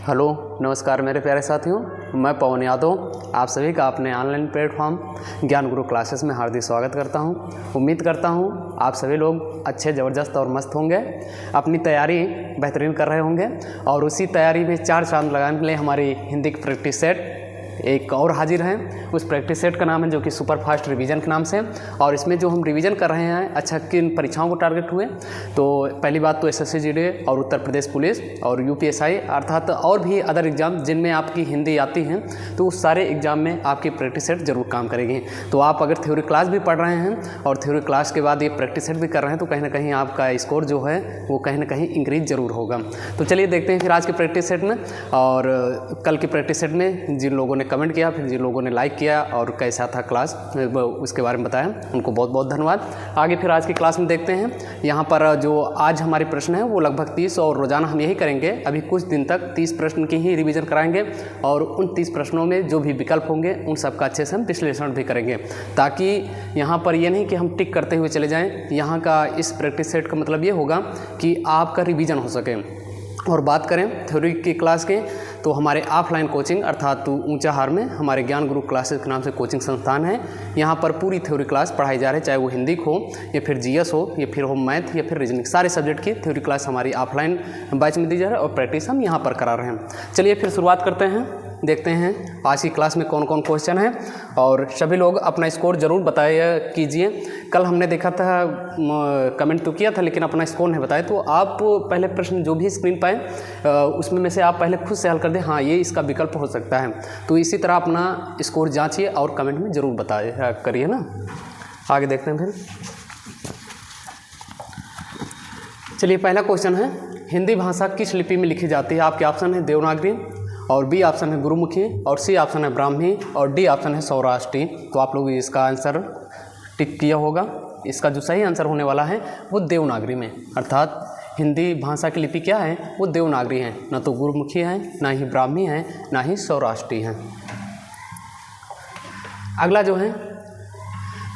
Hello नमस्कार मेरे प्यारे साथियों, मैं पवन यादव आप सभी का अपने ऑनलाइन प्लेटफॉर्म ज्ञान गुरु क्लासेस में हार्दिक स्वागत करता हूं। उम्मीद करता हूं आप सभी लोग अच्छे ज़बरदस्त और मस्त होंगे, अपनी तैयारी बेहतरीन कर रहे होंगे और उसी तैयारी में चार चांद लगाने के लिए हमारी हिंदी की प्रैक्टिस सेट एक और हाजिर हैं। उस प्रैक्टिस सेट का नाम है जो कि सुपर फास्ट रिवीजन के नाम से, और इसमें जो हम रिवीजन कर रहे हैं अच्छा किन परीक्षाओं को टारगेट हुए तो पहली बात तो एसएससी जीडी और उत्तर प्रदेश पुलिस और यूपीएसआई अर्थात और भी अदर एग्ज़ाम जिनमें आपकी हिंदी आती हैं तो उस सारे एग्ज़ाम में आपकी प्रैक्टिस सेट जरूर काम करेगी। तो आप अगर थ्योरी क्लास भी पढ़ रहे हैं और थ्योरी क्लास के बाद ये प्रैक्टिस सेट भी कर रहे हैं तो कहीं ना कहीं आपका स्कोर जो है वो कहीं ना कहीं इंक्रीज जरूर होगा। तो चलिए देखते हैं फिर आज के प्रैक्टिस सेट में, और कल की प्रैक्टिस सेट में जिन लोगों ने कमेंट किया, फिर जिन लोगों ने लाइक किया और कैसा था क्लास उसके बारे में बताया, उनको बहुत बहुत धन्यवाद। आगे फिर आज की क्लास में देखते हैं। यहाँ पर जो आज हमारे प्रश्न हैं वो लगभग 30 और रोज़ाना हम यही करेंगे। अभी कुछ दिन तक 30 प्रश्न की ही रिवीजन कराएंगे और उन 30 प्रश्नों में जो भी विकल्प होंगे उन सबका अच्छे से हम विश्लेषण भी करेंगे, ताकि यहाँ पर ये नहीं कि हम टिक करते हुए चले जाएँ। यहाँ का इस प्रैक्टिस सेट का मतलब ये होगा कि आपका रिवीजन हो सके। और बात करें थ्योरी की क्लास के तो हमारे ऑफलाइन कोचिंग अर्थात ऊंचाहार में हमारे ज्ञान गुरु क्लासेस के नाम से कोचिंग संस्थान है। यहाँ पर पूरी थ्योरी क्लास पढ़ाई जा रही है, चाहे वो हिंदी हो या फिर जीएस हो या फिर हो मैथ या फिर रीजनिंग, सारे सब्जेक्ट की थ्योरी क्लास हमारी ऑफलाइन बैच में दी जा रही है और प्रैक्टिस हम यहाँ पर करा रहे हैं। चलिए फिर शुरुआत करते हैं, देखते हैं आज की क्लास में कौन कौन क्वेश्चन है। और सभी लोग अपना स्कोर ज़रूर बताया कीजिए। कल हमने देखा था कमेंट तो किया था लेकिन अपना स्कोर नहीं बताया, तो आप पहले प्रश्न जो भी स्क्रीन पाए उसमें में से आप पहले खुद से हल कर दें, हाँ ये इसका विकल्प हो सकता है। तो इसी तरह अपना स्कोर जांचिए और कमेंट में ज़रूर बताया करिए ना। आगे देखते हैं फिर। चलिए पहला क्वेश्चन है, हिंदी भाषा किस लिपि में लिखी जाती है? आपके ऑप्शन है देवनागरी और बी ऑप्शन है गुरुमुखी और सी ऑप्शन है ब्राह्मी और डी ऑप्शन है सौराष्ट्री। तो आप लोग इसका आंसर टिक किया होगा। इसका जो सही आंसर होने वाला है वो देवनागरी में, अर्थात हिंदी भाषा की लिपि क्या है वो देवनागरी है, ना तो गुरुमुखी है, ना ही ब्राह्मी है, ना ही सौराष्ट्री है। अगला जो है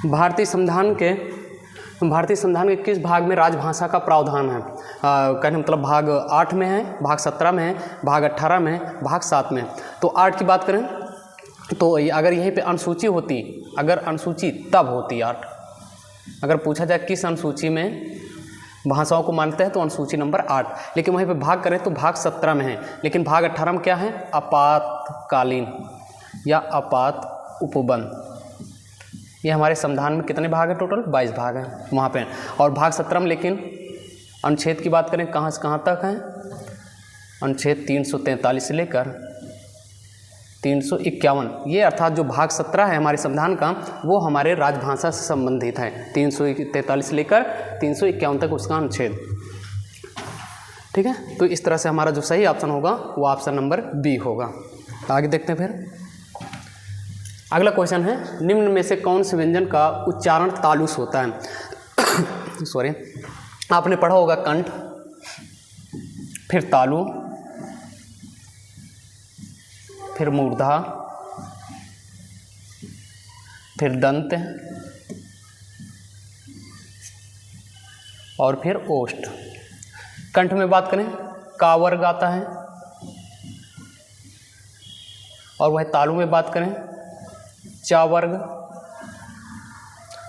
भारतीय संविधान के किस भाग में राजभाषा का प्रावधान है? कहने मतलब भाग 8 में है, भाग 17 में है, भाग 18 में है, भाग 7 में। तो 8 की बात करें तो अगर यहीं पे अनुसूची होती, अगर अनुसूची तब होती 8। अगर पूछा जाए किस अनुसूची में भाषाओं को मानते हैं तो अनुसूची नंबर 8, लेकिन वहीं पे भाग करें तो भाग 17 में है। लेकिन भाग 18 में क्या है? आपातकालीन या आपात उपबंध। ये हमारे संविधान में कितने भाग हैं? टोटल 22 भाग हैं वहाँ पे। और भाग 17 में लेकिन अनुच्छेद की बात करें कहाँ से कहाँ तक है? अनुच्छेद 343 से लेकर 351, ये अर्थात जो भाग 17 है हमारे संविधान का वो हमारे राजभाषा से संबंधित है। 343 से लेकर 351 तक उसका अनुच्छेद, ठीक है। तो इस तरह से हमारा जो सही ऑप्शन होगा वो ऑप्शन नंबर बी होगा। आगे देखते हैं फिर। अगला क्वेश्चन है, निम्न में से कौन से व्यंजन का उच्चारण तालुस होता है? सॉरी, आपने पढ़ा होगा कंठ, फिर तालु, फिर मूर्धा, फिर दंत और फिर ओष्ठ। कंठ में बात करें का वर्ग आता है, और वह तालु में बात करें चा वर्ग,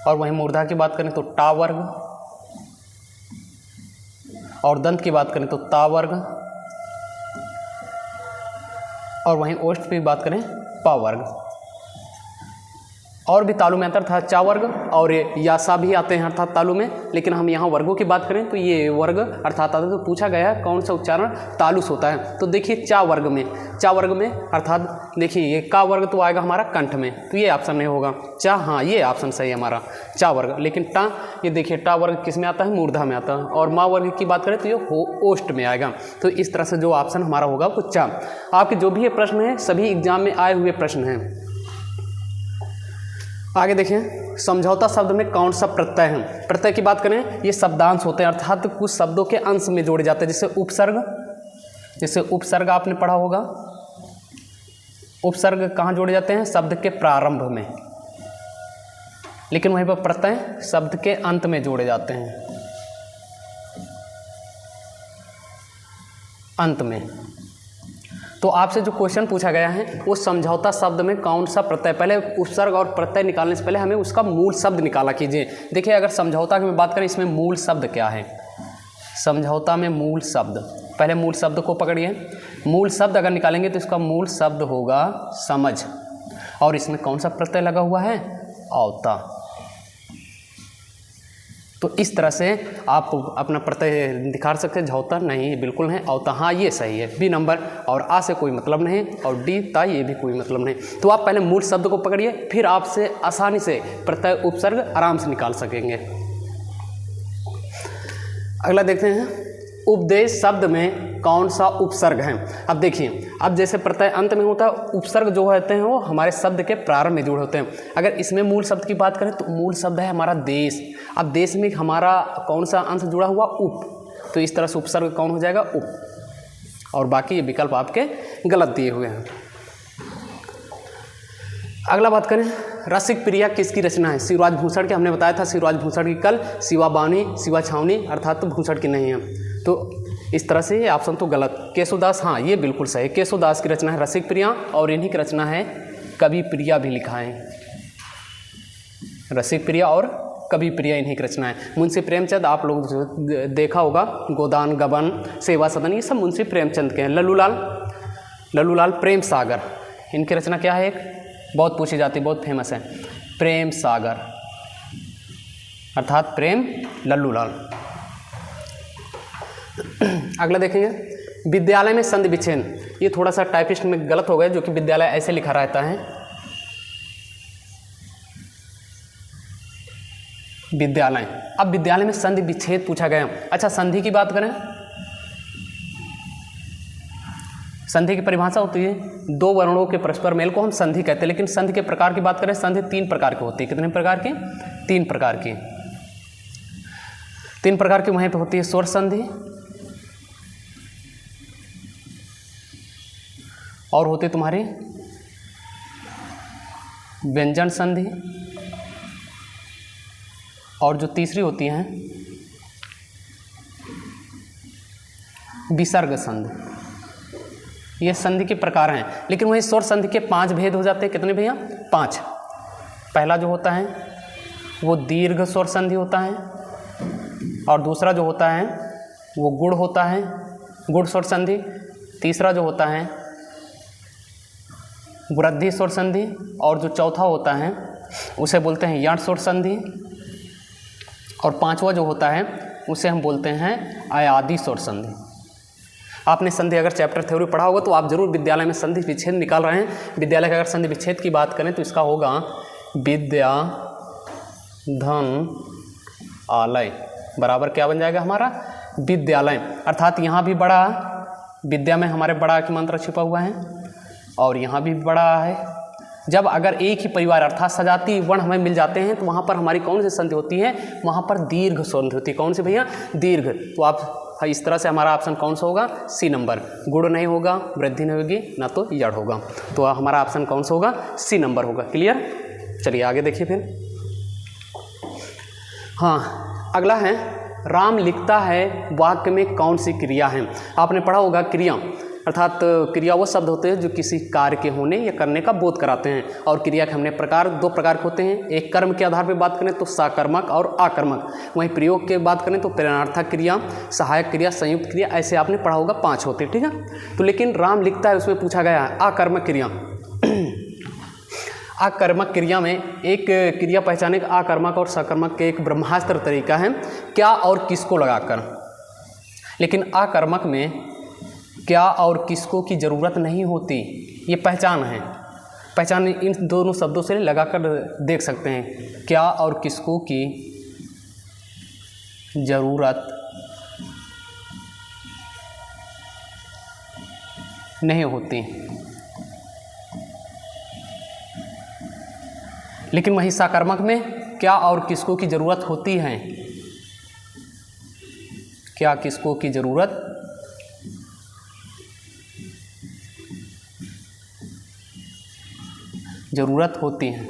और वहीं मूर्धा की बात करें तो टा वर्ग, और दंत की बात करें तो ता वर्ग, और वहीं ओष्ठ की बात करें पा वर्ग। और भी तालु में अंतर था चा वर्ग और यासा भी आते हैं अर्थात तालु में, लेकिन हम यहाँ वर्गों की बात करें तो ये वर्ग अर्थात आते। तो पूछा गया है कौन सा उच्चारण तालुस होता है, तो देखिए चा वर्ग में अर्थात देखिए ये का वर्ग तो आएगा हमारा कंठ में, तो ये ऑप्शन नहीं होगा। चा, हाँ ये ऑप्शन सही है हमारा चा वर्ग। लेकिन टा, ये देखिए टा वर्ग किस में आता है? मूर्धा में आता है। और मा वर्ग की बात करें तो ये ओष्ठ में आएगा। तो इस तरह से जो ऑप्शन हमारा होगा वो चा। आपके जो भी ये प्रश्न है सभी एग्जाम में आए हुए प्रश्न हैं। आगे देखें, समझौता शब्द में कौन सा प्रत्यय है? प्रत्यय की बात करें ये शब्दांश होते हैं, अर्थात कुछ शब्दों के अंश में जोड़े जाते हैं। जैसे उपसर्ग आपने पढ़ा होगा। उपसर्ग कहाँ जोड़े जाते हैं? शब्द के प्रारंभ में, लेकिन वहीं पर प्रत्यय शब्द के अंत में जोड़े जाते हैं, अंत में। तो आपसे जो क्वेश्चन पूछा गया है वो समझौता शब्द में कौन सा प्रत्यय, पहले उपसर्ग और प्रत्यय निकालने से पहले हमें उसका मूल शब्द निकाला कीजिए। देखिए अगर समझौता की मैं बात करें, इसमें मूल शब्द क्या है, समझौता में मूल शब्द, पहले मूल शब्द को पकड़िए। मूल शब्द अगर निकालेंगे तो इसका मूल शब्द होगा समझ, और इसमें कौन सा प्रत्यय लगा हुआ है, औता। तो इस तरह से आप अपना प्रत्यय दिखा सकते हैं। झौता नहीं, बिल्कुल है। औता, हाँ ये सही है, बी नंबर। और आ से कोई मतलब नहीं, और डी ता ये भी कोई मतलब नहीं। तो आप पहले मूल शब्द को पकड़िए, फिर आपसे आसानी से प्रत्यय उपसर्ग आराम से निकाल सकेंगे। अगला देखते हैं, उपदेश शब्द में कौन सा उपसर्ग है। अब देखिए, अब जैसे प्रत्यय अंत में होता है, उपसर्ग जो होते हैं वो हमारे शब्द के प्रारंभ में जुड़े होते हैं। अगर इसमें मूल शब्द की बात करें तो मूल शब्द है हमारा देश। अब देश में हमारा कौन सा अंश जुड़ा हुआ, उप, तो इस तरह से उपसर्ग कौन हो जाएगा, उप। और बाकी ये विकल्प आपके गलत दिए हुए हैं। अगला बात करें, रसिक प्रिया किसकी रचना है। शिवराज भूषण के, हमने बताया था शिवराज भूषण की कल, शिवा बानी, शिवा छावनी अर्थात तो भूषण की नहीं है। तो इस तरह से ये ऑप्शन तो गलत। केशवदास, हाँ ये बिल्कुल सही, केशवदास की रचना है रसिक प्रिया, और इन्हीं की रचना है कवि प्रिया भी लिखा है। रसिक प्रिया और कवि प्रिया इन्हीं की रचना है। मुंशी प्रेमचंद, आप लोग देखा होगा, गोदान गबन, सेवा सदन, ये सब मुंशी प्रेमचंद के हैं। लल्लूलाल प्रेम सागर, इनकी रचना क्या है, एक बहुत पूछी जाती, बहुत फेमस है, प्रेम सागर अर्थात प्रेम लल्लूलाल। अगला देखेंगे, विद्यालय में संधि विच्छेद, ये थोड़ा सा टाइपिस्ट में गलत हो गया, जो कि विद्यालय ऐसे लिखा रहता है, विद्यालय। अब विद्यालय में संधि विच्छेद पूछा गया। अच्छा, संधि की बात करें, संधि की परिभाषा होती है दो वर्णों के परस्पर मेल को हम संधि कहते हैं। लेकिन संधि के प्रकार की बात करें, संधि 3 प्रकार की होती है। कितने प्रकार की, 3 प्रकार की। 3 प्रकार की वहीं पे होती है, स्वर संधि, और होती तुम्हारी व्यंजन संधि, और जो तीसरी होती है विसर्ग संधि। ये संधि के प्रकार हैं। लेकिन वही स्वर संधि के 5 भेद हो जाते हैं। कितने भैया, 5। पहला जो होता है वो दीर्घ स्वर संधि होता है, और दूसरा जो होता है वो गुण होता है, गुण स्वर संधि। तीसरा जो होता है वृद्धि स्वर संधि, और जो चौथा होता है उसे बोलते हैं यण स्वर संधि, और 5वां जो होता है उसे हम बोलते हैं अयादि स्वर संधि। आपने संधि अगर चैप्टर थ्योरी पढ़ा होगा तो आप जरूर विद्यालय में संधि विच्छेद निकाल रहे हैं। विद्यालय का अगर संधि विच्छेद की बात करें तो इसका होगा विद्या धन आलय बराबर क्या बन जाएगा हमारा, विद्यालय। अर्थात यहाँ भी बड़ा, विद्या में हमारे बड़ा की मात्रा छिपा हुआ है, और यहाँ भी बड़ा है। जब अगर एक ही परिवार अर्थात सजाती वर्ण हमें मिल जाते हैं तो वहाँ पर हमारी कौन सी संधि होती है, वहाँ पर दीर्घ संधि होती है। कौन सी भैया, दीर्घ। तो आप इस तरह से हमारा ऑप्शन कौन सा होगा, सी नंबर। गुण नहीं होगा, वृद्धि नहीं होगी, ना तो जड़ होगा। तो हमारा ऑप्शन कौन सा होगा, सी नंबर होगा। क्लियर। चलिए आगे देखिए फिर। हाँ, अगला है, राम लिखता है वाक्य में कौन सी क्रिया है। आपने पढ़ा होगा क्रिया, अर्थात क्रिया वो शब्द होते हैं जो किसी कार्य के होने या करने का बोध कराते हैं। और क्रिया के हमने प्रकार 2 प्रकार के होते हैं। एक कर्म के आधार पर बात करें तो साकर्मक और आकर्मक, वहीं प्रयोग के बात करें तो प्रेरणार्थक क्रिया, सहायक क्रिया, संयुक्त क्रिया, ऐसे आपने पढ़ा होगा 5 होते हैं। ठीक है। तो लेकिन राम लिखता है उसमें पूछा गया है आकर्मक क्रिया। आकर्मक क्रिया में एक क्रिया पहचाने का आकर्मक और सकर्मक के एक ब्रह्मास्त्र तरीका है, क्या और किसको लगाकर। लेकिन आकर्मक में क्या और किसको की ज़रूरत नहीं होती, ये पहचान है। पहचान इन दोनों शब्दों से लगाकर देख सकते हैं, क्या और किसको की ज़रूरत नहीं होती। लेकिन वहीं साकर्मक में क्या और किसको की ज़रूरत होती है, क्या किसको की ज़रूरत होती है।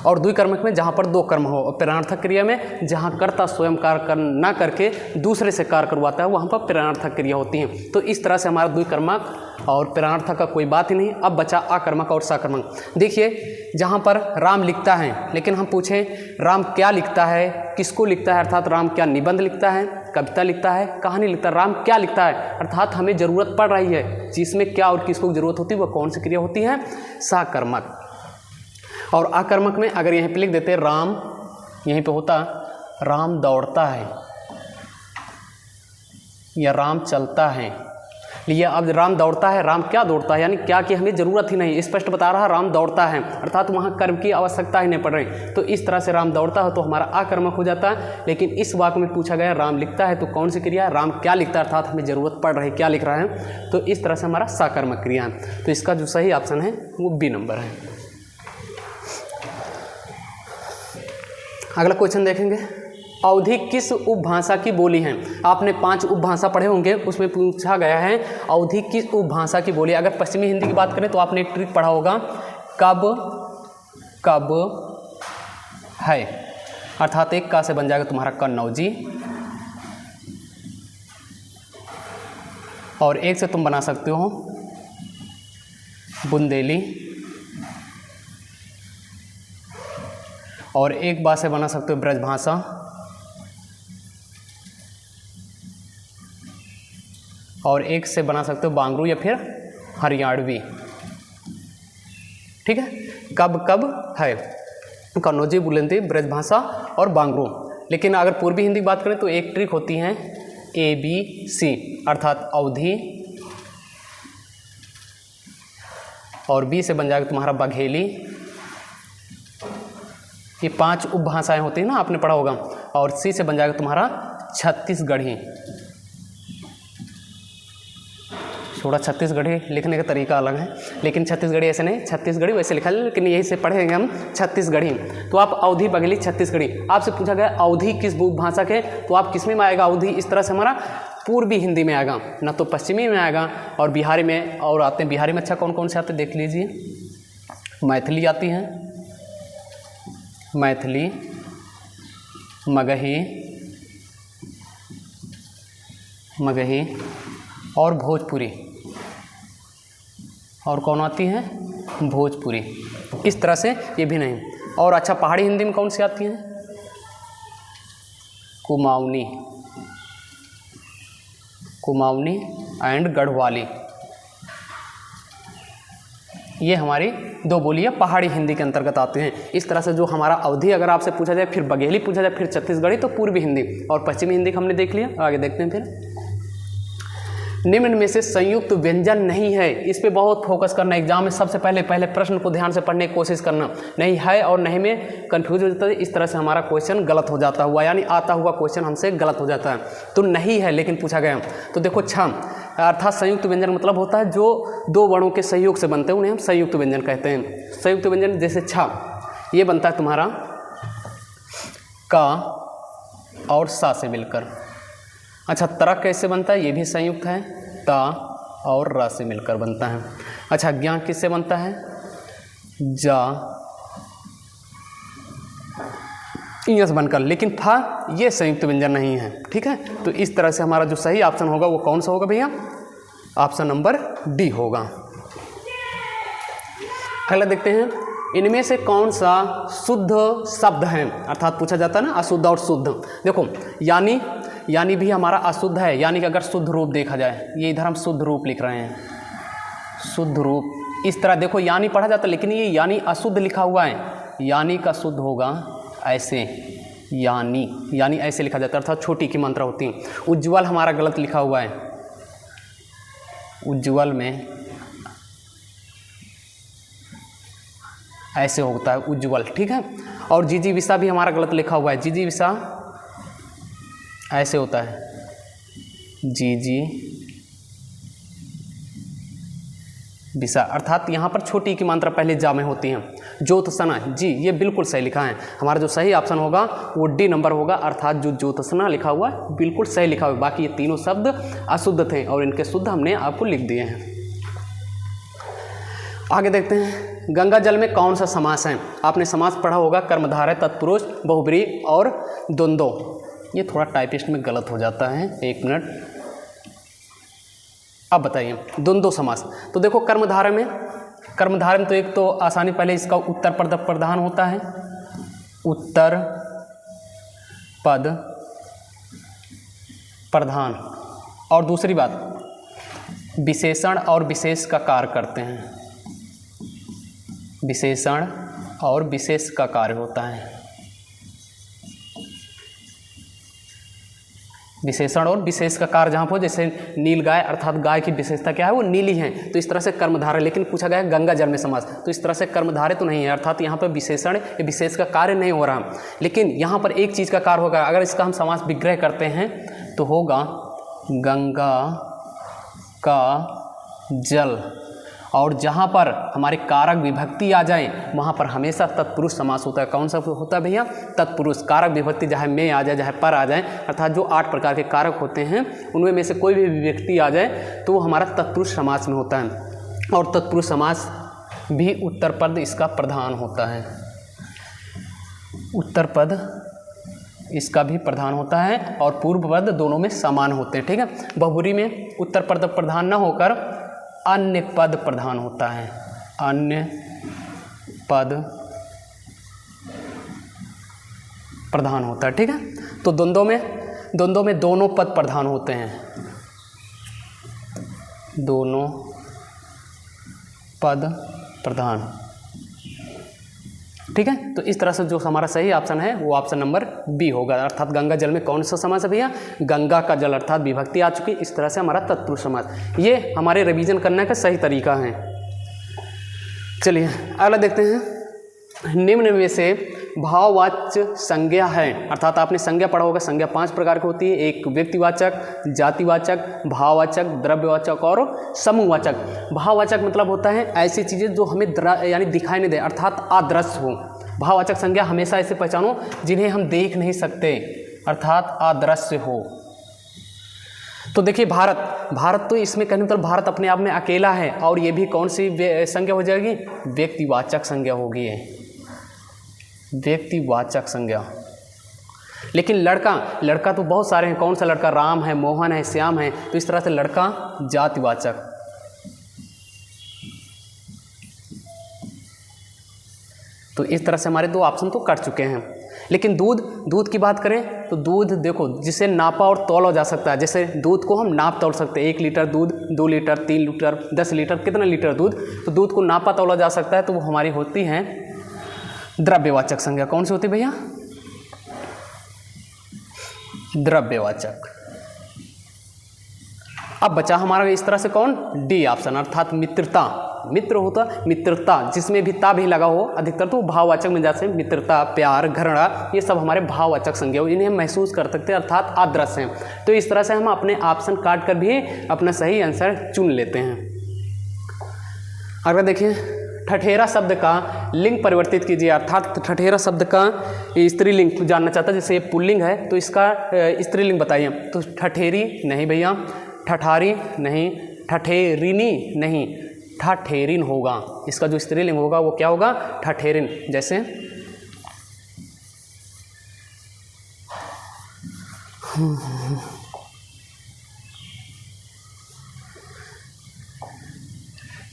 और द्विकर्मक में जहाँ पर दो कर्म हो, और प्रेरणार्थक क्रिया में जहाँ कर्ता स्वयं कार्य ना करके दूसरे से कार्य करवाता है वहाँ पर प्रेरणार्थक क्रिया होती है। तो इस तरह से हमारा द्विकर्मक और प्रेरणार्थक का कोई बात ही नहीं। अब बचा आकर्मक और सकर्मक। देखिए जहाँ पर राम लिखता है, लेकिन हम पूछें राम क्या लिखता है, किसको लिखता है, अर्थात राम क्या निबंध लिखता है, कविता लिखता है, कहानी लिखता है, राम क्या लिखता है, अर्थात हमें ज़रूरत पड़ रही है जिसमें क्या और किसको ज़रूरत होती है, वह कौन सी क्रिया होती है, सकर्मक। और आकर्मक में अगर यहीं पे लिख देते राम, यहीं पे होता राम दौड़ता है या राम चलता है, लिए अब राम दौड़ता है, राम क्या दौड़ता है, यानी क्या की हमें ज़रूरत ही नहीं, स्पष्ट बता रहा राम दौड़ता है, अर्थात वहाँ कर्म की आवश्यकता ही नहीं पड़ रही। तो इस तरह से राम दौड़ता है तो हमारा आकर्मक हो जाता है। लेकिन इस वाक्य में पूछा गया राम लिखता है तो कौन सी क्रिया है, राम क्या लिखता है, अर्थात हमें ज़रूरत पड़ रही क्या लिख रहा है, तो इस तरह से हमारा सकर्मक क्रिया है। तो इसका जो सही ऑप्शन है वो बी नंबर है। अगला क्वेश्चन देखेंगे, अवधि किस उपभाषा की बोली है। आपने 5 उपभाषा पढ़े होंगे, उसमें पूछा गया है अवधि किस उपभाषा की बोली। अगर पश्चिमी हिंदी की बात करें तो आपने एक ट्रिक पढ़ा होगा, कब कब है, अर्थात एक का से बन जाएगा तुम्हारा कन्नौजी, और एक से तुम बना सकते हो बुंदेली, और एक बात से बना सकते हो ब्रजभाषा, और एक से बना सकते हो बांगरू या फिर हरियाणवी। ठीक है, कब कब है, कन्नौजी, बुलंदी, ब्रजभाषा और बांगरू। लेकिन अगर पूर्वी हिंदी की बात करें तो एक ट्रिक होती है ABC, अर्थात अवधि, और बी से बन जाएगा तुम्हारा बघेली। ये 5 उपभाषाएं होती हैं ना, आपने पढ़ा होगा। और सी से बन जाएगा तुम्हारा छत्तीसगढ़ी। थोड़ा छत्तीसगढ़ी लिखने का तरीका अलग है, लेकिन छत्तीसगढ़ी ऐसे नहीं, छत्तीसगढ़ी वैसे लिखा जाए, लेकिन यही से पढ़ेंगे हम छत्तीसगढ़ी। तो आप अवधि, बघेली, छत्तीसगढ़ी। आपसे पूछा गया अवधि किस उपभाषा के, तो आप किस में आएगा अवधि, इस तरह से हमारा पूर्वी हिंदी में आएगा, ना तो पश्चिमी में आएगा। और बिहारी में और आते हैं, बिहारी में अच्छा कौन कौन से आते हैं देख लीजिए, मैथिली आती है, मैथिली, मगही और भोजपुरी, और कौन आती है, भोजपुरी। इस तरह से ये भी नहीं। और अच्छा पहाड़ी हिंदी में कौन सी आती है, कुमाऊनी एंड गढ़वाली। ये हमारी 2 बोलियाँ पहाड़ी हिंदी के अंतर्गत आते हैं। इस तरह से जो हमारा अवधि अगर आपसे पूछा जाए, फिर बघेली पूछा जाए, फिर छत्तीसगढ़ी, तो पूर्वी हिंदी और पश्चिमी हिंदी हमने देख लिया। आगे देखते हैं फिर, निम्न में से संयुक्त व्यंजन नहीं है। इस पे बहुत फोकस करना, एग्जाम में सबसे पहले प्रश्न को ध्यान से पढ़ने की कोशिश करना। नहीं है और नहीं में कंफ्यूज हो जाता है, इस तरह से हमारा क्वेश्चन गलत हो जाता हुआ, यानी आता हुआ क्वेश्चन हमसे गलत हो जाता है। तो नहीं है लेकिन पूछा गया, तो देखो छम, अर्थात संयुक्त व्यंजन मतलब होता है जो 2 वर्णों के संयोग से बनते हैं, उन्हें हम संयुक्त व्यंजन कहते हैं। संयुक्त व्यंजन जैसे छ, ये बनता है तुम्हारा का और सा से मिलकर। अच्छा तरक कैसे बनता है, ये भी संयुक्त है, ता और रा से मिलकर बनता है। अच्छा ज्ञा किससे बनता है, जा इस बनकर, लेकिन फा ये संयुक्त व्यंजन नहीं है। ठीक है, तो इस तरह से हमारा जो सही ऑप्शन होगा वो कौन सा होगा भैया, ऑप्शन नंबर डी होगा। अगला देखते हैं, इनमें से कौन सा शुद्ध शब्द है, अर्थात पूछा जाता है ना अशुद्ध और शुद्ध। देखो यानी भी हमारा अशुद्ध है, यानी कि अगर शुद्ध रूप देखा जाए, ये इधर हम शुद्ध रूप लिख रहे हैं, शुद्ध रूप इस तरह देखो, यानी पढ़ा जाता है, लेकिन ये यानी अशुद्ध लिखा हुआ है। यानी का शुद्ध होगा ऐसे, यानी ऐसे लिखा जाता है, अर्थात छोटी की मात्रा होती है। उज्ज्वल हमारा गलत लिखा हुआ है, उज्ज्वल में ऐसे होता है उज्ज्वल। ठीक है, और जिजीविषा भी हमारा गलत लिखा हुआ है, जिजीविषा ऐसे होता है, विषा, अर्थात यहाँ पर छोटी की मात्रा पहले जा में होती है। ज्योत्सना, जी ये बिल्कुल सही लिखा है। हमारा जो सही ऑप्शन होगा वो डी नंबर होगा, अर्थात जो ज्योत्सना लिखा हुआ है बिल्कुल सही लिखा हुआ है। बाकी ये तीनों शब्द अशुद्ध थे और इनके शुद्ध हमने आपको लिख दिए हैं। आगे देखते हैं, गंगा जल में कौन सा समास है? आपने समास पढ़ा होगा कर्मधारय, तत्पुरुष, बहुब्रीहि और द्वंद्व। ये थोड़ा टाइपिस्ट में गलत हो जाता है, 1 मिनट। अब बताइए द्वंद्व समास। तो देखो कर्मधारय में तो एक तो आसानी, पहले इसका उत्तर पद प्रधान होता है, उत्तर पद प्रधान। और दूसरी बात, विशेषण और विशेष का कार्य करते हैं, विशेषण और विशेष का कार्य होता है। विशेषण और विशेष का कार्य जहाँ पर, जैसे नील गाय अर्थात गाय की विशेषता क्या है, वो नीली है, तो इस तरह से कर्मधारय। लेकिन पूछा गया है गंगा जल में समास, तो इस तरह से कर्मधारय तो नहीं है, अर्थात यहाँ पर विशेषण या विशेष का कार्य नहीं हो रहा। लेकिन यहाँ पर एक चीज़ का कार्य होगा, अगर इसका हम समास विग्रह करते हैं तो होगा गंगा का जल। और जहाँ पर हमारे कारक विभक्ति आ जाए वहाँ पर हमेशा तत्पुरुष समास होता है। कौन सा होता है भैया? तत्पुरुष। कारक विभक्ति चाहे में आ जाए चाहे पर आ जाए, अर्थात जो 8 प्रकार के कारक होते हैं उनमें में से कोई भी विभक्ति आ जाए तो वो हमारा तत्पुरुष समास में होता है। और तत्पुरुष समास भी उत्तर पद इसका प्रधान होता है, उत्तर पद इसका भी प्रधान होता है और पूर्व पद दोनों में समान होते हैं। ठीक है। बहुब्रीहि में उत्तर पद प्रधान न होकर अन्य पद प्रधान होता है, अन्य पद प्रधान होता है। ठीक है। तो द्वंद्व में दोनों पद प्रधान होते हैं, दोनों पद प्रधान। ठीक है। तो इस तरह से जो हमारा सही ऑप्शन है वो ऑप्शन नंबर बी होगा, अर्थात गंगा जल में कौन सा समास है भैया? गंगा का जल, अर्थात विभक्ति आ चुकी, इस तरह से हमारा तत्पुरुष समास। ये हमारे रिवीजन करने का सही तरीका है। चलिए अगला देखते हैं। निम्न में से भाववाच्य संज्ञा है, अर्थात आपने संज्ञा पढ़ा होगा। संज्ञा 5 प्रकार की होती है, एक व्यक्तिवाचक, जातिवाचक, भाववाचक, द्रव्यवाचक और समूहवाचक। भाववाचक मतलब होता है ऐसी चीज़ें जो हमें यानी दिखाई नहीं दे, अर्थात अदृश्य हो। भाववाचक संज्ञा हमेशा ऐसे पहचानो जिन्हें हम देख नहीं सकते, अर्थात अदृश्य हो। तो देखिए भारत तो इसमें कहने मतलब भारत अपने आप में अकेला है, और ये भी कौन सी संज्ञा हो जाएगी? व्यक्तिवाचक संज्ञा होगी, व्यक्तिवाचक संज्ञा। लेकिन लड़का तो बहुत सारे हैं, कौन सा लड़का? राम है, मोहन है, श्याम है, तो इस तरह से लड़का जातिवाचक। तो इस तरह से हमारे 2 ऑप्शन तो कर चुके हैं। लेकिन दूध की बात करें तो दूध देखो जिसे नापा और तौला जा सकता है। जैसे दूध को हम नाप तौल सकते हैं, 1 लीटर दूध, 2 लीटर, 3 लीटर, 10 लीटर, कितना लीटर दूध, तो दूध को नापा तौला जा सकता है, तो वो हमारी होती है द्रव्यवाचक संज्ञा। कौन सी होती है भैया? द्रव्यवाचक। अब बचा हमारा इस तरह से कौन? डी ऑप्शन, अर्थात मित्रता। मित्र होता मित्रता, जिसमें भी ता भी लगा हो, अधिकतर तो भाववाचक में जैसे मित्रता, प्यार, घृणा, ये सब हमारे भाववाचक संज्ञा हो, इन्हें हम महसूस कर सकते हैं, अर्थात अदृश्य हैं। तो इस तरह से हम अपने ऑप्शन काट कर भी अपना सही आंसर चुन लेते हैं। अगर देखिए ठठेरा शब्द का लिंग परिवर्तित कीजिए, अर्थात ठठेरा शब्द का स्त्रीलिंग जानना चाहता है। जैसे ये पुल्लिंग है तो इसका स्त्रीलिंग बताइए। तो ठठेरी नहीं भैया, ठठारी नहीं, ठठेरिनी नहीं, ठठेरिन होगा। इसका जो स्त्रीलिंग होगा वो क्या होगा? ठठेरिन।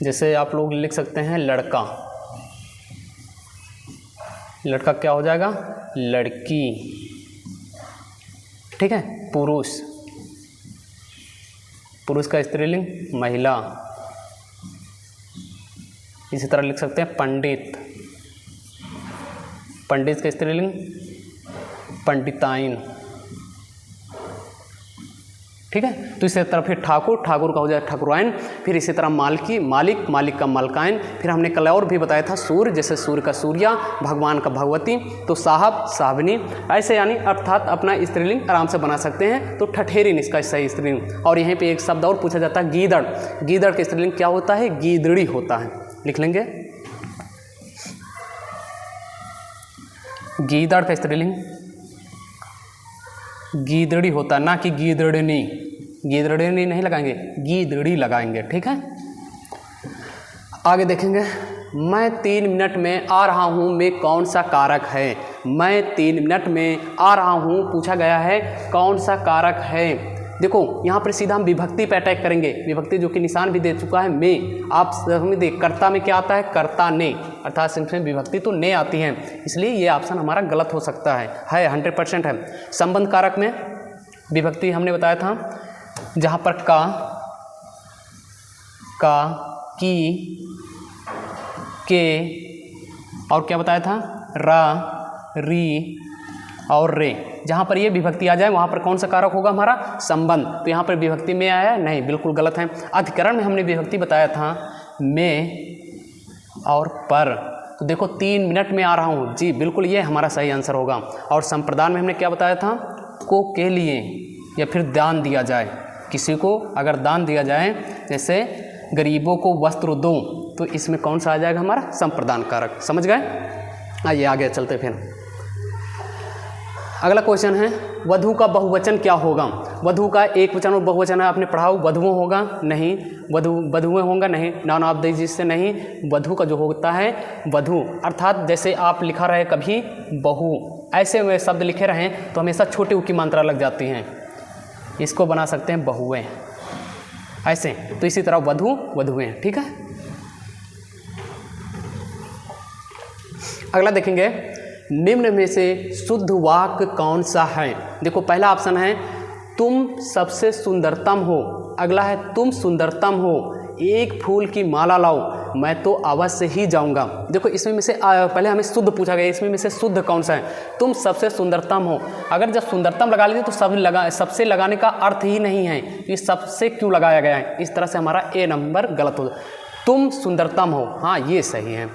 जैसे आप लोग लिख सकते हैं लड़का, लड़का क्या हो जाएगा? लड़की। ठीक है। पुरुष, पुरुष का स्त्रीलिंग महिला। इसी तरह लिख सकते हैं पंडित, पंडित का स्त्रीलिंग पंडिताइन। ठीक है। तो इसी तरह फिर ठाकुर, ठाकुर का हो जाए ठाकुराइन। फिर इसी तरह मालकी, मालिक, मालिक का मालकाइन। फिर हमने कल और भी बताया था सूर्य, जैसे सूर्य का सूर्या, भगवान का भगवती। तो साहब, साहबनी, ऐसे यानी अर्थात अपना स्त्रीलिंग आराम से बना सकते हैं। तो ठठेरिन इसका सही स्त्रीलिंग। और यहीं पे एक शब्द और पूछा जाता है गीदड़। गीदड़ का स्त्रीलिंग क्या होता है? गीदड़ी होता है। लिख लेंगे गीदड़ का स्त्रीलिंग गीदड़ी होता है, ना कि गीदड़नी। गीदड़नी नहीं लगाएंगे, गीदड़ी लगाएंगे। ठीक है। आगे देखेंगे मैं 3 मिनट में आ रहा हूँ में कौन सा कारक है? मैं 3 मिनट में आ रहा हूँ पूछा गया है, कौन सा कारक है? देखो यहाँ पर सीधा हम विभक्ति पे अटैक करेंगे। विभक्ति जो कि निशान भी दे चुका है में, आप समझ दे कर्ता में क्या आता है? कर्ता ने, अर्थात इसमें विभक्ति तो ने आती है, इसलिए ये ऑप्शन हमारा गलत हो सकता है 100% है। संबंध कारक में विभक्ति हमने बताया था, जहाँ पर का, की, के और क्या बताया था? रा, री और रे। जहाँ पर ये विभक्ति आ जाए वहाँ पर कौन सा कारक होगा? हमारा संबंध। तो यहाँ पर विभक्ति में आया है? नहीं, बिल्कुल गलत है। अधिकरण में हमने विभक्ति बताया था में और पर। तो देखो 3 मिनट में आ रहा हूँ, जी बिल्कुल ये हमारा सही आंसर होगा। और संप्रदान में हमने क्या बताया था? को के लिए या फिर दान दिया जाए, किसी को अगर दान दिया जाए, जैसे गरीबों को वस्त्र दो, तो इसमें कौन सा आ जाएगा? हमारा संप्रदान कारक। समझ गए? आइए आगे चलते फिर। अगला क्वेश्चन है, वधु का बहुवचन क्या होगा? वधु का एक वचन और बहुवचन है, आपने पढ़ा हो। वधुओं होगा? नहीं। वधुएं होंगे? नहीं। नाउन ऑफ द जिससे नहीं। वधु का जो होता है वधु, अर्थात जैसे आप लिखा रहे कभी बहु, ऐसे में शब्द लिखे रहें तो हमेशा छोटे उ की मात्रा लग जाती हैं, इसको बना सकते हैं बहुएं ऐसे। तो इसी तरह वधु, वधुएं। ठीक है। अगला देखेंगे, निम्न में से शुद्ध वाक्य कौन सा है? देखो पहला ऑप्शन है तुम सबसे सुंदरतम हो, अगला है तुम सुंदरतम हो, एक फूल की माला लाओ, मैं तो अवश्य ही जाऊंगा। देखो इसमें में से पहले हमें शुद्ध पूछा गया, इसमें में से शुद्ध कौन सा है? तुम सबसे सुंदरतम हो। अगर जब सुंदरतम लगा लीजिए तो सबसे लगाने का अर्थ ही नहीं है, ये सबसे क्यों लगाया गया है? इस तरह से हमारा ए नंबर गलत हो। तुम सुंदरतम हो, हाँ ये सही है।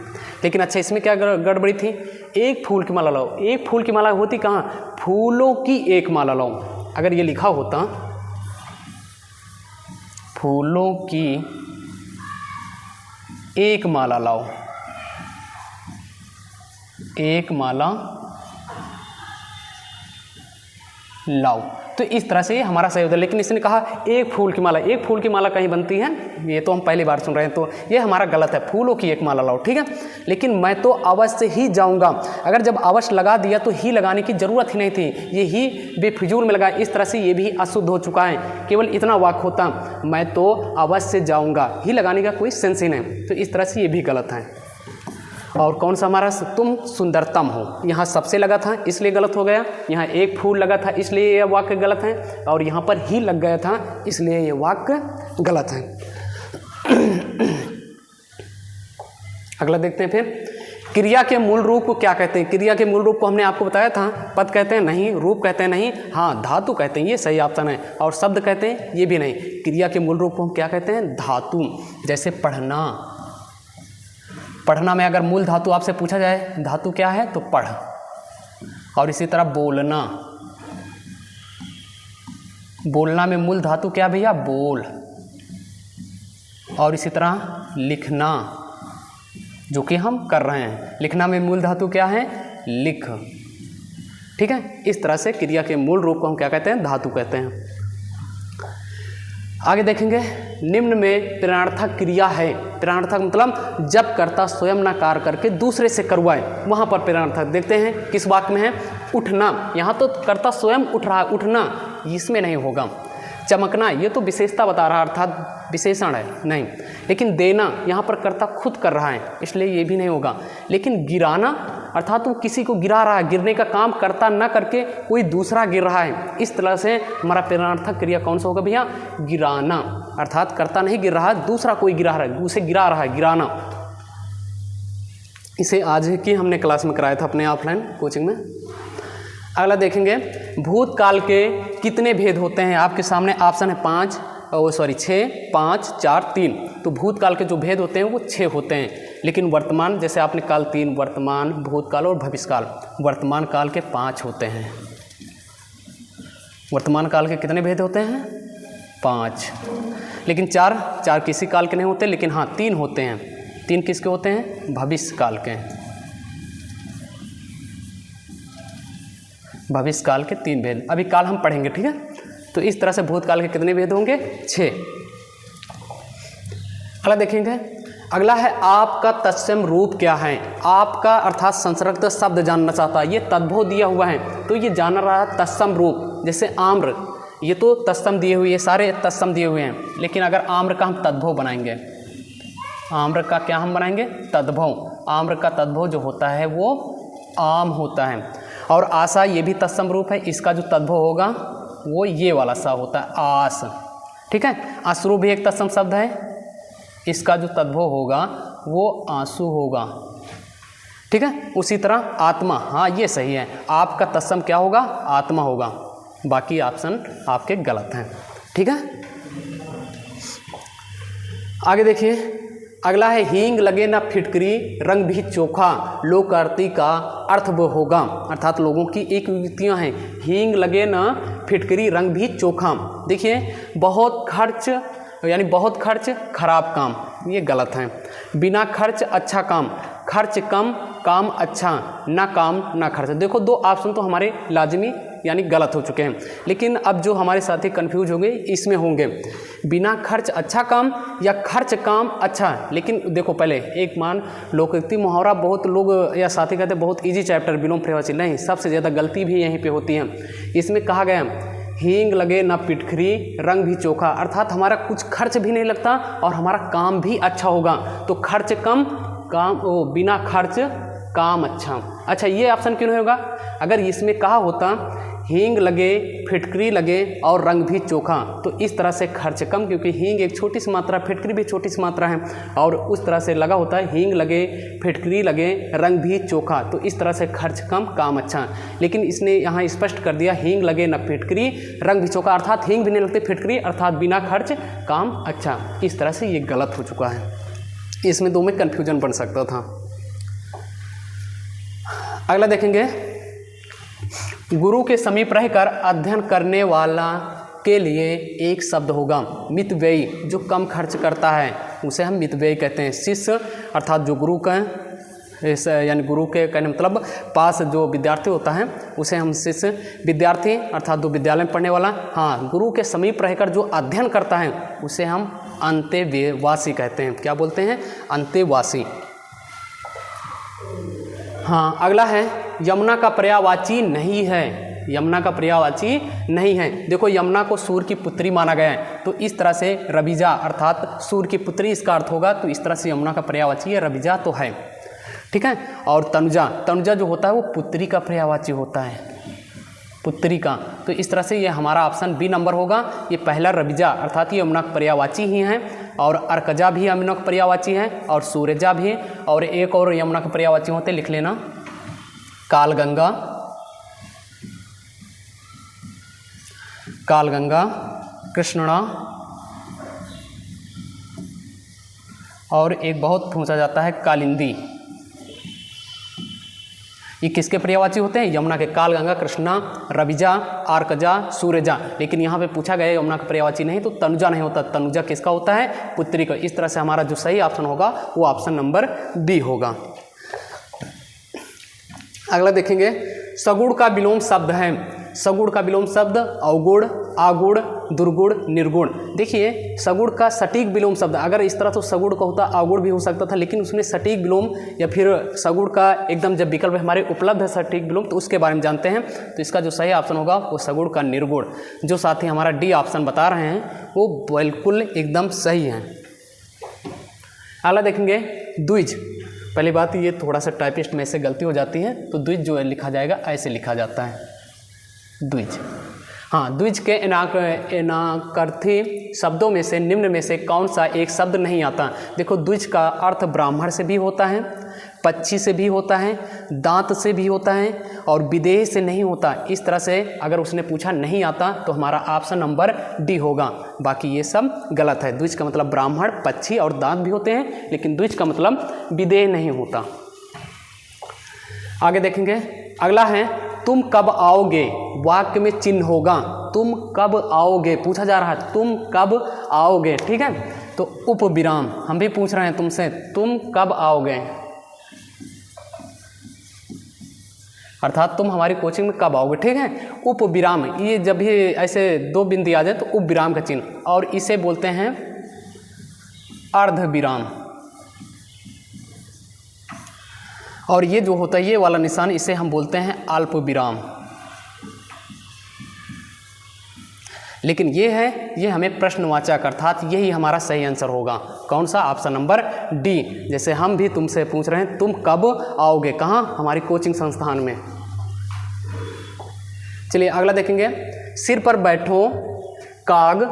लेकिन अच्छा इसमें क्या गड़बड़ी थी? एक फूल की माला लाओ, एक फूल की माला होती कहाँ? फूलों की एक माला लाओ। अगर ये लिखा होता फूलों की एक माला लाओ, एक माला लाओ, तो इस तरह से हमारा सही होता है। लेकिन इसने कहा एक फूल की माला, एक फूल की माला कहीं बनती है? ये तो हम पहली बार सुन रहे हैं, तो ये हमारा गलत है। फूलों की एक माला लाओ, ठीक है। लेकिन मैं तो अवश्य ही जाऊंगा, अगर जब अवश्य लगा दिया तो ही लगाने की जरूरत ही नहीं थी, ये ही बेफिजूल में लगा। इस तरह से ये भी अशुद्ध हो चुका है। केवल इतना वाक्य होता मैं तो अवश्य जाऊंगा, ही लगाने का कोई सेंस ही नहीं। तो इस तरह से ये भी गलत है। और कौन सा हमारा? तुम सुंदरतम हो, यहाँ सबसे लगा था इसलिए गलत हो गया, यहाँ एक फूल लगा था इसलिए यह वाक्य गलत है, और यहाँ पर ही लग गया था इसलिए यह वाक्य गलत है। अगला देखते हैं फिर, क्रिया के मूल रूप को क्या कहते हैं? क्रिया के मूल रूप को हमने आपको बताया था, पद कहते हैं नहीं, रूप कहते हैं नहीं, हाँ धातु कहते हैं, ये सही ऑप्शन है। और शब्द कहते हैं, ये भी नहीं। क्रिया के मूल रूप को हम क्या कहते हैं? धातु। जैसे पढ़ना, पढ़ना में अगर मूल धातु आपसे पूछा जाए धातु क्या है तो पढ़। और इसी तरह बोलना, बोलना में मूल धातु क्या भैया? बोल। और इसी तरह लिखना, जो कि हम कर रहे हैं, लिखना में मूल धातु क्या है? लिख। ठीक है। इस तरह से क्रिया के मूल रूप को हम क्या कहते हैं? धातु कहते हैं। आगे देखेंगे, निम्न में प्रेरणार्थक क्रिया है। प्रेरणार्थक मतलब जब कर्ता स्वयं ना कार्य करके दूसरे से करवाए, वहाँ पर प्रेरणार्थक। देखते हैं किस वाक्य में है? उठना, यहाँ तो कर्ता स्वयं उठ रहा है, उठना इसमें नहीं होगा। चमकना, ये तो विशेषता बता रहा है, अर्थात विशेषण है, नहीं। लेकिन देना, यहाँ पर कर्ता खुद कर रहा है, इसलिए ये भी नहीं होगा। लेकिन गिराना, अर्थात वो किसी को गिरा रहा है, गिरने का काम कर्ता न करके कोई दूसरा गिर रहा है, इस तरह से हमारा प्रेरणार्थक क्रिया कौन सा होगा भैया? गिराना। अर्थात कर्ता नहीं गिर रहा है, दूसरा कोई गिरा रहा है, उसे गिरा रहा है, गिराना। इसे आज की हमने क्लास में कराया था अपने ऑफलाइन कोचिंग में। अगला देखेंगे, भूतकाल के कितने भेद होते हैं? आपके सामने ऑप्शन है 6, 5, 4, 3। तो भूतकाल के जो भेद होते हैं वो 6 होते हैं। लेकिन वर्तमान, जैसे आपने काल 3, वर्तमान, भूतकाल और भविष्यकाल, वर्तमान काल के 5 होते हैं। वर्तमान काल के कितने भेद होते हैं? 5। लेकिन 4 किसी काल के नहीं होते, लेकिन हाँ 3 होते हैं। 3 किसके होते हैं? भविष्य काल के। भविष्य काल के 3 भेद अभी काल हम पढ़ेंगे, ठीक है। तो इस तरह से भूतकाल के कितने भेद होंगे? 6। अगला देखेंगे, अगला है आपका तत्सम रूप क्या है। आपका अर्थात संस्कृत शब्द जानना चाहता है, ये तद्भव दिया हुआ है तो ये जान रहा है तत्सम रूप। जैसे आम्र, ये तो तत्सम दिए हुए, ये सारे तत्सम दिए हुए हैं, लेकिन अगर आम्र का हम तद्भव बनाएंगे, आम्र का क्या हम बनाएंगे, तद्भव। आम्र का तद्भव जो होता है वो आम होता है। और आशा ये भी तत्सम रूप है, इसका जो तद्भव होगा वो ये वाला सा होता है, आस। ठीक है, अश्रु भी एक तत्सम शब्द है, इसका जो तद्भव होगा वो आंसू होगा। ठीक है, उसी तरह आत्मा, हाँ ये सही है, आपका तत्सम क्या होगा, आत्मा होगा। बाकी ऑप्शन आपके गलत हैं। ठीक है, आगे देखिए, अगला है हींग लगे ना फिटकरी रंग भी चोखा, लोकार्ती का अर्थ वो होगा। अर्थात लोगों की एक युक्तियाँ हैं, हींग लगे ना फिटकरी रंग भी चोखा। देखिए, बहुत खर्च यानी बहुत खर्च खराब काम, ये गलत है। बिना खर्च अच्छा काम, खर्च कम काम अच्छा, ना काम ना खर्च। देखो, दो ऑप्शन तो हमारे लाजमी यानी गलत हो चुके हैं, लेकिन अब जो हमारे साथी कंफ्यूज होंगे इसमें होंगे, बिना खर्च अच्छा काम या खर्च काम अच्छा। लेकिन देखो, पहले एक मान लोकोक्ति मुहावरा बहुत लोग या साथी कहते हैं बहुत इजी चैप्टर विलोम प्रयोगशील, नहीं, सबसे ज़्यादा गलती भी यहीं पे होती है। इसमें कहा गया हींग लगे ना पिटखरी रंग भी चोखा, अर्थात हमारा कुछ खर्च भी नहीं लगता और हमारा काम भी अच्छा होगा। तो खर्च कम काम, बिना खर्च काम अच्छा। अच्छा, ये ऑप्शन क्यों नहीं होगा? अगर इसमें कहा होता हींग लगे फिटकरी लगे और रंग भी चोखा, तो इस तरह से खर्च कम, क्योंकि हींग एक छोटी सी मात्रा, फिटकरी भी छोटी सी मात्रा है, और उस तरह से लगा होता है हींग लगे फिटकरी लगे रंग भी चोखा, तो इस तरह से खर्च कम काम अच्छा। लेकिन इसने यहाँ स्पष्ट कर दिया हींग लगे न फिटकरी रंग भी चोखा, अर्थात हींग भी नहीं लगती फिटकरी, अर्थात बिना खर्च काम अच्छा। इस तरह से ये गलत हो चुका है, इसमें दो में कन्फ्यूजन बन सकता था। अगला देखेंगे, गुरु के समीप रहकर अध्ययन करने वाला के लिए एक शब्द होगा मितव्ययी, जो कम खर्च करता है उसे हम मितव्ययी कहते हैं। शिष्य अर्थात जो गुरु का यानी गुरु के कहने मतलब पास जो विद्यार्थी होता है उसे हम शिष्य, विद्यार्थी अर्थात जो विद्यालय में पढ़ने वाला, हाँ, गुरु के समीप रहकर जो अध्ययन करता है उसे हम अंत्यवासी कहते हैं। क्या बोलते हैं? अंत्यवासी। हाँ, अगला है यमुना का पर्यायवाची नहीं है, यमुना का पर्यायवाची नहीं है। देखो, यमुना को सूर्य की पुत्री माना गया है, तो इस तरह से रविजा अर्थात सूर्य की पुत्री इसका अर्थ होगा, तो इस तरह से यमुना का पर्यायवाची है, रविजा तो है। ठीक है, और तनुजा, तनुजा जो होता है वो पुत्री का पर्यायवाची होता है, पुत्री का, तो इस तरह से ये हमारा ऑप्शन बी नंबर होगा। ये पहला रविजा अर्थात ये यमुना का पर्यायवाची ही है, और अर्कजा भी यमुना का पर्यायवाची है, और सूर्यजा भी, और एक और यमुना का पर्यायवाची होते, लिख लेना, कालगंगा, कालगंगा, कृष्णा, और एक बहुत पूछा जाता है कालिंदी। ये किसके पर्यायवाची होते हैं? यमुना के। कालगंगा, कृष्णा, रविजा, आर्कजा, सूर्यजा। लेकिन यहाँ पे पूछा गया यमुना का पर्यायवाची नहीं, तो तनुजा नहीं होता। तनुजा किसका होता है? पुत्री का। इस तरह से हमारा जो सही ऑप्शन होगा वो ऑप्शन नंबर बी होगा। अगला देखेंगे, सगुण का विलोम शब्द है। सगुण का विलोम शब्द अवगुण, आगुण, दुर्गुण, निर्गुण। देखिए, सगुण का सटीक विलोम शब्द, अगर इस तरह तो सगुण का होता अवगुण भी हो सकता था, लेकिन उसमें सटीक विलोम या फिर सगुण का एकदम जब विकल्प हमारे उपलब्ध है सटीक विलोम, तो उसके बारे में जानते हैं। तो इसका जो सही ऑप्शन होगा वो सगुण का निर्गुण। जो साथी हमारा डी ऑप्शन बता रहे हैं वो बिल्कुल एकदम सही है। अगला देखेंगे, द्विज। पहली बात ये थोड़ा सा टाइपिस्ट में से गलती हो जाती है, तो द्विज जो है लिखा जाएगा ऐसे लिखा जाता है, द्विज। हाँ, द्विज के एनाकर्थी शब्दों में से निम्न में से कौन सा एक शब्द नहीं आता? देखो, द्विज का अर्थ ब्राह्मण से भी होता है, पक्षी से भी होता है, दांत से भी होता है, और विदेह से नहीं होता। इस तरह से अगर उसने पूछा नहीं आता तो हमारा ऑप्शन नंबर डी होगा। बाकी ये सब गलत है। द्विज का मतलब ब्राह्मण, पक्षी और दांत भी होते हैं, लेकिन द्विज का मतलब विदेह नहीं होता। आगे देखेंगे, अगला है तुम कब आओगे। वाक्य में चिन्ह होगा, तुम कब आओगे पूछा जा रहा है, तुम कब आओगे। ठीक है, तो उपविराम, हम भी पूछ रहे हैं तुमसे, तुम कब आओगे, अर्थात तुम हमारी कोचिंग में कब आओगे। ठीक है, उपविराम, ये जब भी ऐसे दो बिंदी आ जाए तो उपविराम का चिन्ह, और इसे बोलते हैं अर्धविराम। और ये जो होता है ये वाला निशान, इसे हम बोलते हैं अल्प विराम। लेकिन ये हमें प्रश्नवाचक, अर्थात यही हमारा सही आंसर होगा। कौन सा? Option number D. जैसे हम भी तुमसे पूछ रहे हैं तुम कब आओगे, कहाँ? हमारी कोचिंग संस्थान में। चलिए अगला देखेंगे। सिर पर बैठो काग,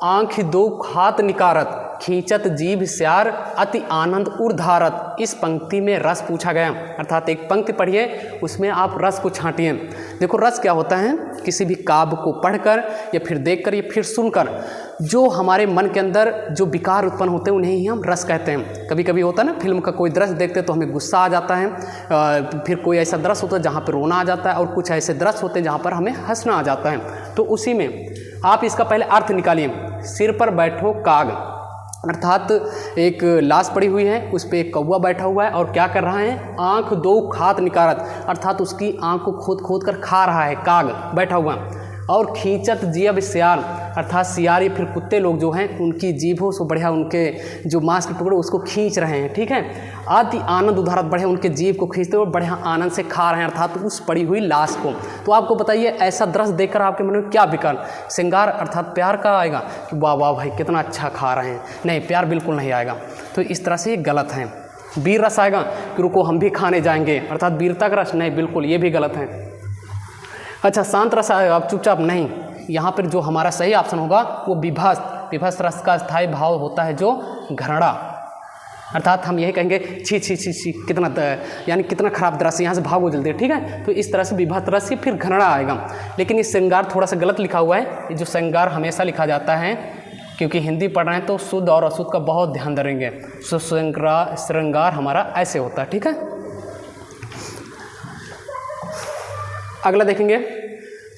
आँख दो खात निकारत, खींचत जीभ स्यार, अति आनंद उर्धारत। इस पंक्ति में रस पूछा गया, अर्थात एक पंक्ति पढ़िए, उसमें आप रस को छांटिए। देखो रस क्या होता है? किसी भी काव्य को पढ़कर या फिर देखकर या फिर सुनकर जो हमारे मन के अंदर जो विकार उत्पन्न होते हैं उन्हें ही हम रस कहते हैं। कभी कभी होता है ना, फिल्म का कोई दृश्य देखते हैं तो हमें गुस्सा आ जाता है, फिर कोई ऐसा दृश्य होता है जहाँ पर रोना आ जाता है, और कुछ ऐसे दृश्य होते हैं जहाँ पर हमें हंसना आ जाता है। तो उसी में आप इसका पहले अर्थ निकालिए। सिर पर बैठो काग, अर्थात एक लाश पड़ी हुई है, उस पर एक कौवा बैठा हुआ है और क्या कर रहा है? आँख दो खात निकारत, अर्थात उसकी आँख को खोद खोद कर खा रहा है काग बैठा हुआ। और खींचत जीभ सियार, अर्थात सियार या फिर कुत्ते लोग जो हैं उनकी जीभों से बढ़िया उनके जो मांस के टुकड़े उसको खींच रहे हैं, ठीक है। अति आनंद उधारत, बढ़िया उनके जीभ को खींचते हुए बढ़िया आनंद से खा रहे हैं, अर्थात उस पड़ी हुई लाश को। तो आपको बताइए ऐसा दृश्य देखकर आपके मन में क्या विकल्प? श्रृंगार अर्थात प्यार का आएगा कि वाह वाह भाई कितना अच्छा खा रहे हैं? नहीं, प्यार बिल्कुल नहीं आएगा। तो इस तरह से ये गलत है। वीर रस आएगा कि रुको हम भी खाने जाएंगे, अर्थात वीरता का रस? नहीं, बिल्कुल ये भी गलत है। अच्छा, शांत रस आएगा, आप चुपचाप? नहीं, यहाँ पर जो हमारा सही ऑप्शन होगा वो विभत्स। विभत्स रस का स्थायी भाव होता है जो घृणा, अर्थात हम यही कहेंगे छी छी छी छी कितना, यानी कितना खराब दृश्य, यहाँ से भागो जल्दी, ठीक है। तो इस तरह से विभत्स रस फिर घृणा आएगा। लेकिन ये श्रृंगार थोड़ा सा गलत लिखा हुआ है। जो श्रृंगार हमेशा लिखा जाता है, क्योंकि हिंदी पढ़ रहे हैं तो शुद्ध और अशुद्ध का बहुत ध्यान धरेंगे। तो श्रृंगार हमारा ऐसे होता है, ठीक है। अगला देखेंगे।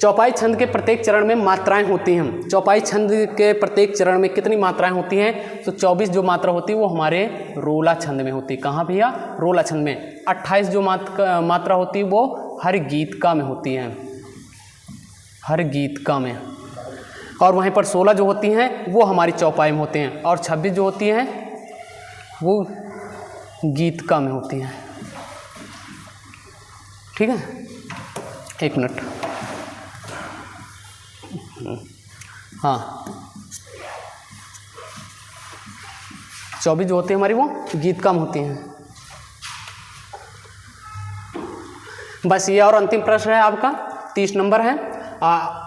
चौपाई छंद के प्रत्येक चरण में मात्राएं होती हैं। चौपाई छंद के प्रत्येक चरण में कितनी मात्राएं होती हैं? तो 24 जो मात्रा होती है वो हमारे रोला छंद में होती है। कहाँ भैया? रोला छंद में। 28 जो मात्रा होती है वो हर गीतका में होती है, हर गीतका में। और वहीं पर 16 जो होती हैं वो हमारी चौपाई में होते हैं, और 26 जो होती हैं वो गीतका में होती हैं, ठीक है। एक मिनट, हाँ, 24 जो होती है हमारी वो गीतका में होती हैं। बस ये और अंतिम प्रश्न है आपका, 30 नंबर है।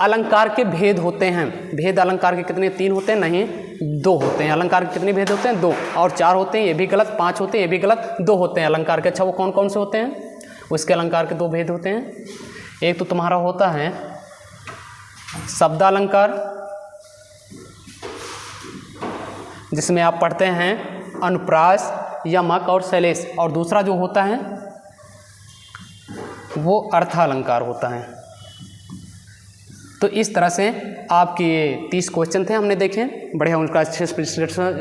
अलंकार के भेद होते हैं। भेद अलंकार के कितने? 3 होते हैं? नहीं, 2 होते हैं। अलंकार के कितने भेद होते हैं? 2। और 4 होते हैं, ये भी गलत। 5 होते हैं, ये भी गलत। 2 होते हैं अलंकार के। अच्छा, वो कौन कौन से होते हैं? उसके अलंकार के 2 भेद होते हैं। एक तो तुम्हारा होता है शब्दालंकार, जिसमें आप पढ़ते हैं अनुप्रास, यमक और शैलेश। और दूसरा जो होता है वो अर्थालंकार होता है। तो इस तरह से आपके 30 क्वेश्चन थे, हमने देखे, बढ़िया उनका अच्छे से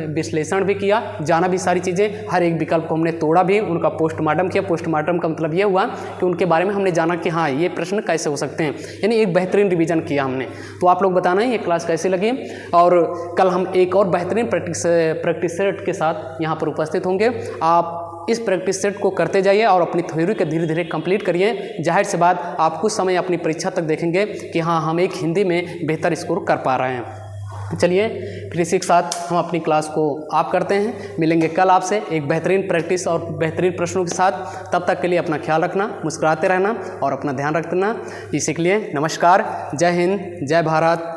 विश्लेषण भी किया, जाना भी सारी चीज़ें, हर एक विकल्प को हमने तोड़ा भी, उनका पोस्टमार्टम किया। पोस्टमार्टम का मतलब ये हुआ कि उनके बारे में हमने जाना कि हाँ ये प्रश्न कैसे हो सकते हैं, यानी एक बेहतरीन रिवीजन किया हमने। तो आप लोग बताना ये क्लास कैसी लगी, और कल हम एक और बेहतरीन प्रैक्टिस सेट के साथ यहाँ पर उपस्थित होंगे। आप इस प्रैक्टिस सेट को करते जाइए और अपनी थ्योरी को धीरे धीरे कंप्लीट करिए। जाहिर सी बात आप कुछ समय अपनी परीक्षा तक देखेंगे कि हाँ हम एक हिंदी में बेहतर स्कोर कर पा रहे हैं। चलिए फिर इसी के साथ हम अपनी क्लास को आप करते हैं। मिलेंगे कल आपसे एक बेहतरीन प्रैक्टिस और बेहतरीन प्रश्नों के साथ। तब तक के लिए अपना ख्याल रखना, मुस्कुराते रहना और अपना ध्यान रखना। इसी के लिए नमस्कार, जय हिंद, जय भारत।